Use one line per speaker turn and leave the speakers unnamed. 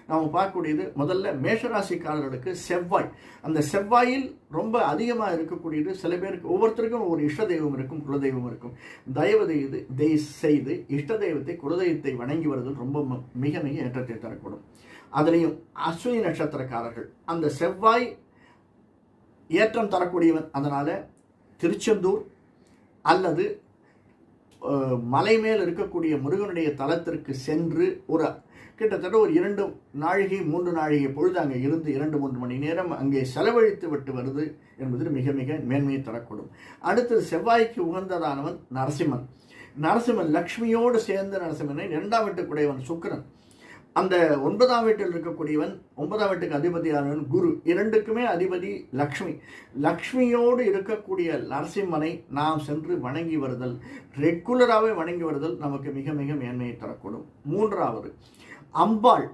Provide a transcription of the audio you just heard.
நாம் பார்க்கக்கூடியது முதல்ல மேஷராசிக்காரர்களுக்கு செவ்வாய். அந்த செவ்வாயில் ரொம்ப அதிகமாக இருக்கக்கூடியது சில பேருக்கு, ஒவ்வொருத்தருக்கும் ஒரு இஷ்ட தெய்வம் இருக்கும், குலதெய்வம் இருக்கும். தயவு செய்து இஷ்ட தெய்வத்தை, குலதெய்வத்தை வணங்கி வருவது ரொம்ப மிக மிக ஏற்றத்தை தரக்கூடும். அதுலேயும் அஸ்வினி நட்சத்திரக்காரர்கள் அந்த செவ்வாய் ஏற்றம் தரக்கூடியவன். அதனால் திருச்செந்தூர் அல்லது மலை மேல் இருக்கக்கூடிய முருகனுடைய தலத்திற்கு சென்று கிட்டத்தட்ட ஒரு 2 நாழிகை 3 நாழிகை பொழுது அங்கே இருந்து 2-3 மணி நேரம் அங்கே செலவழித்து விட்டு வருது என்பது மிக மிக மேன்மையை தரக்கூடும். அடுத்தது செவ்வாய்க்கு உகந்ததானவன் நரசிம்மன் லக்ஷ்மியோடு சேர்ந்த நரசிம்மனை 2ஆம் வீட்டுக்குடையவன் சுக்கிரன். அந்த 9ஆம் வீட்டில் இருக்கக்கூடியவன், 9ஆம் வீட்டுக்கு அதிபதியானவன் குரு, 2க்குமே அதிபதி லக்ஷ்மியோடு இருக்கக்கூடிய நரசிம்மனை நாம் சென்று வணங்கி வருதல், ரெகுலராகவே வணங்கி வருதல் நமக்கு மிக மிக மேன்மையை தரக்கூடும். 3வது அம்பாள்.